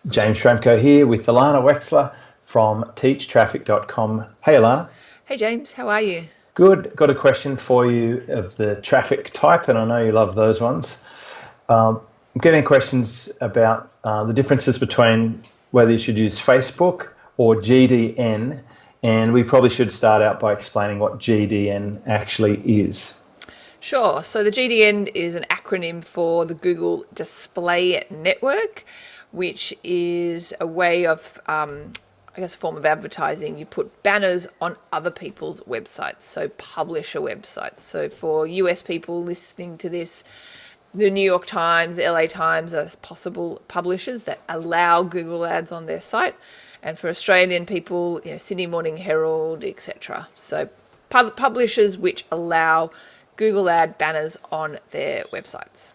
James Schramko here with Alana Wexler from teachtraffic.com. Hey Alana. Hey James, how are you? Good. Got a question for you of the traffic type, and I know you love those ones. I'm getting questions about the differences between whether you should use Facebook or GDN, and we probably should start out by explaining what GDN actually is. Sure. So the GDN is an acronym for the Google Display Network, which is a way of, I guess, a form of advertising. You put banners on other people's websites, so publisher websites. So for US people listening to this, the New York Times, the LA Times are possible publishers that allow Google ads on their site. And for Australian people, Sydney Morning Herald, etc. So publishers which allow Google ad banners on their websites.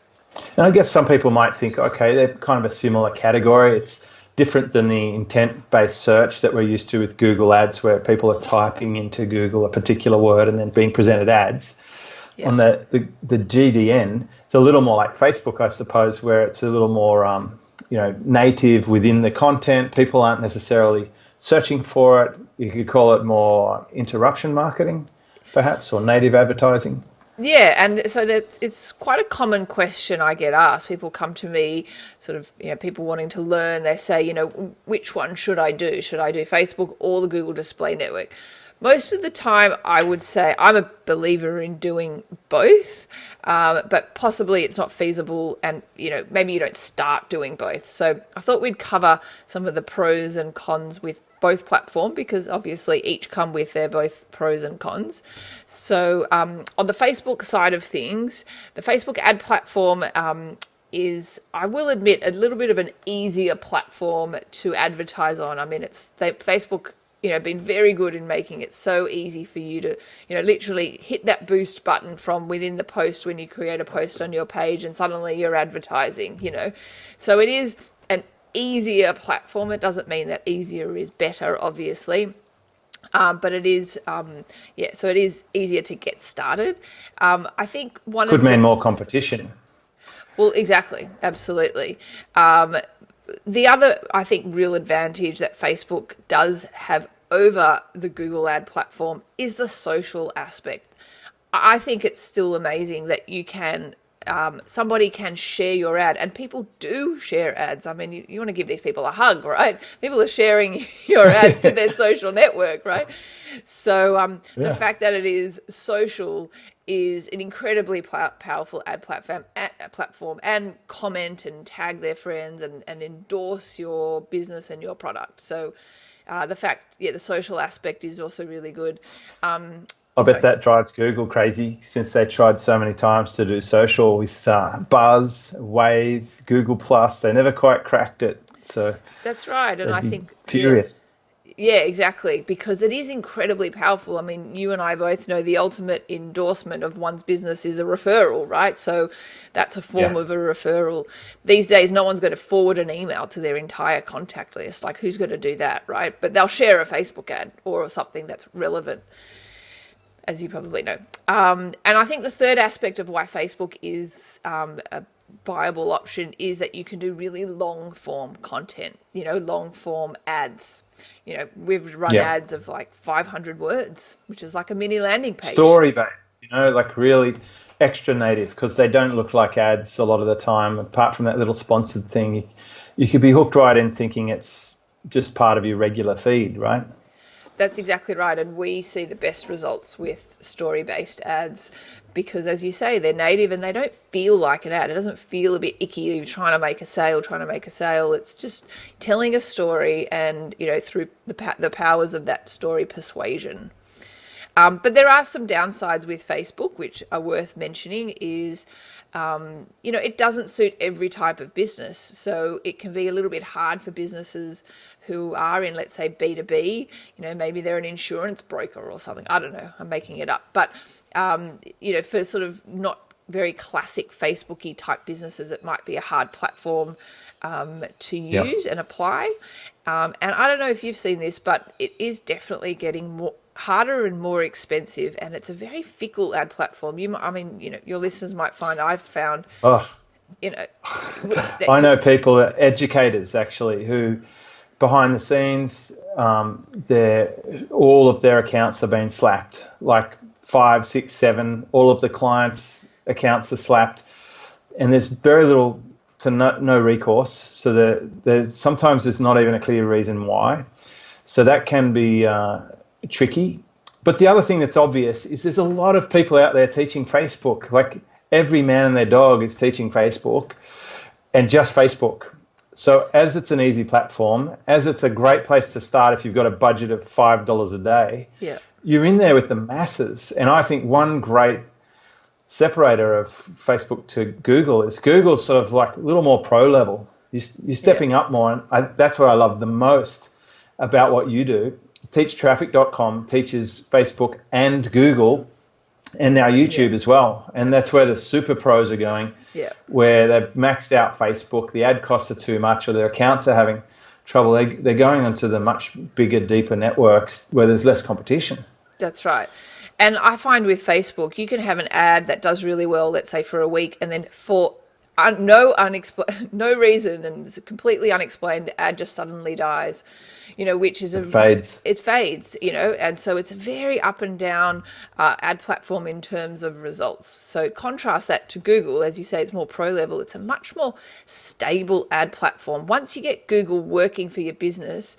And I guess some people might think, okay, they're kind of a similar category. It's different than the intent-based search that we're used to with Google ads, where people are typing into Google a particular word and then being presented ads. Yeah. On the GDN, it's a little more like Facebook, I suppose, where it's a little more native within the content. People aren't necessarily searching for it. You could call it more interruption marketing, perhaps, or native advertising. Yeah, and so it's quite a common question I get asked. People come to me, sort of, people wanting to learn. They say, which one should I do? Should I do Facebook or the Google Display Network? Most of the time, I would say I'm a believer in doing both, but possibly it's not feasible, and maybe you don't start doing both. So I thought we'd cover some of the pros and cons with both platforms, because obviously each come with their both pros and cons. So on the Facebook side of things, the Facebook ad platform is, I will admit, a little bit of an easier platform to advertise on. I mean, Facebook been very good in making it so easy for you to, literally hit that boost button from within the post when you create a post on your page, and suddenly you're advertising, So it is an easier platform. It doesn't mean that easier is better, obviously. But it is, so it is easier to get started. I think could mean more competition. Well, exactly. Absolutely. The other, I think, real advantage that Facebook does have over the Google ad platform is the social aspect. I think it's still amazing that you can, somebody can share your ad, and people do share ads. I mean, you want to give these people a hug, right? People are sharing your ad to their social network, right? So the fact that it is social is an incredibly powerful ad platform, and comment and tag their friends and endorse your business and your product. So the social aspect is also really good. I bet that drives Google crazy, since they tried so many times to do social with Buzz, Wave, Google Plus. They never quite cracked it. So that's right, and I think furious. Yeah, exactly, because it is incredibly powerful. I mean, you and I both know the ultimate endorsement of one's business is a referral, right? So that's a form of a referral. These days, no one's going to forward an email to their entire contact list. Like, who's going to do that, right? But they'll share a Facebook ad or something that's relevant, as you probably know. And I think the third aspect of why Facebook is a viable option is that you can do really long form content, long form ads. We've run ads of like 500 words, which is like a mini landing page. Story based, like really extra native, because they don't look like ads a lot of the time. Apart from that little sponsored thing, you could be hooked right in thinking it's just part of your regular feed, right? That's exactly right. And we see the best results with story-based ads because, as you say, they're native and they don't feel like an ad. It doesn't feel a bit icky. You're trying to make a sale. It's just telling a story and, through the powers of that story persuasion. But there are some downsides with Facebook, which are worth mentioning, is, it doesn't suit every type of business. So it can be a little bit hard for businesses who are in, let's say, B2B, maybe they're an insurance broker or something. I don't know, I'm making it up. But, for sort of not very classic Facebook-y type businesses, it might be a hard platform to use and apply. And I don't know if you've seen this, but it is definitely getting harder and more expensive, and it's a very fickle ad platform. Your listeners might find I've found you know, I know people, educators actually, who behind the scenes, all of their accounts are being slapped, like 5, 6, 7, all of the clients' accounts are slapped, and there's very little to no recourse. So sometimes there's not even a clear reason why. So that can be tricky. But the other thing that's obvious is there's a lot of people out there teaching Facebook. Like every man and their dog is teaching Facebook, and just Facebook. So as it's an easy platform, as it's a great place to start if you've got a budget of $5 a day, you're in there with the masses. And I think one great separator of Facebook to Google is Google's sort of like a little more pro level. You're stepping up more, and that's what I love the most about what you do. Teachtraffic.com teaches Facebook and Google, and now YouTube as well. And that's where the super pros are going, where they've maxed out Facebook, the ad costs are too much, or their accounts are having trouble. They're going into the much bigger, deeper networks where there's less competition. That's right. And I find with Facebook, you can have an ad that does really well, let's say for a week, and then for no reason, and it's completely unexplained, the ad just suddenly dies, which is It fades. It fades, and so it's a very up and down ad platform in terms of results. So contrast that to Google, as you say, it's more pro level. It's a much more stable ad platform. Once you get Google working for your business,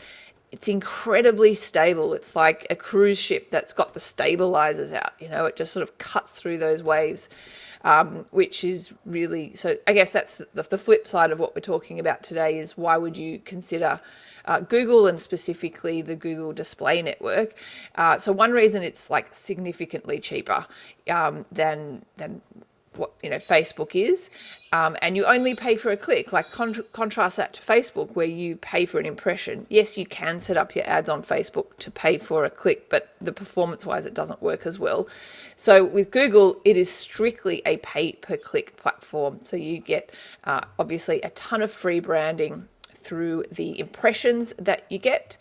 it's incredibly stable. It's like a cruise ship that's got the stabilizers out, it just sort of cuts through those waves. Which is really, so I guess that's the flip side of what we're talking about today is why would you consider Google, and specifically the Google Display Network. So one reason it's like significantly cheaper than what Facebook is, and you only pay for a click. Like contrast that to Facebook, where you pay for an impression. Yes, you can set up your ads on Facebook to pay for a click, but the performance wise it doesn't work as well. So with Google, it is strictly a pay per click platform, so you get obviously a ton of free branding through the impressions that you get,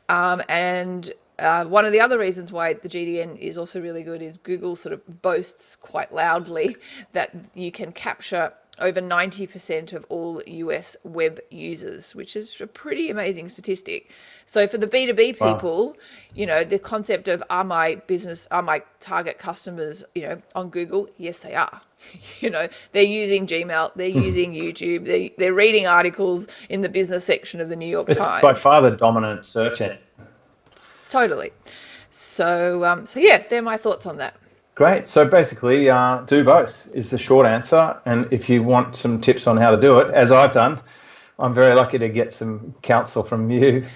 and one of the other reasons why the GDN is also really good is Google sort of boasts quite loudly that you can capture over 90% of all US web users, which is a pretty amazing statistic. So for the B2B people, the concept of are my target customers, on Google? Yes, they are. They're using Gmail, they're using YouTube, they're reading articles in the business section of the New York Times. It's by far the dominant search engine. Totally. So yeah, they're my thoughts on that. Great. So basically, do both is the short answer. And if you want some tips on how to do it, as I've done, I'm very lucky to get some counsel from you,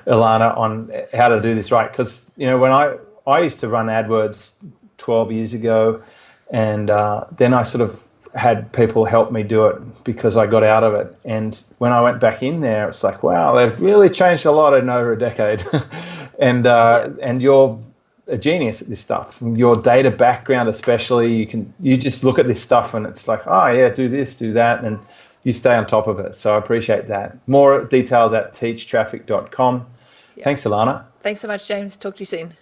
Ilana, on how to do this right. Because, when I used to run AdWords 12 years ago, and then I sort of had people help me do it because I got out of it. And when I went back in there, it's like, wow, they've really changed a lot in over a decade. And you're a genius at this stuff. Your data background especially, you just look at this stuff and it's like, oh yeah, do this, do that, and you stay on top of it. So I appreciate that. More details at teachtraffic.com. Thanks, Ilana. Thanks so much, James. Talk to you soon.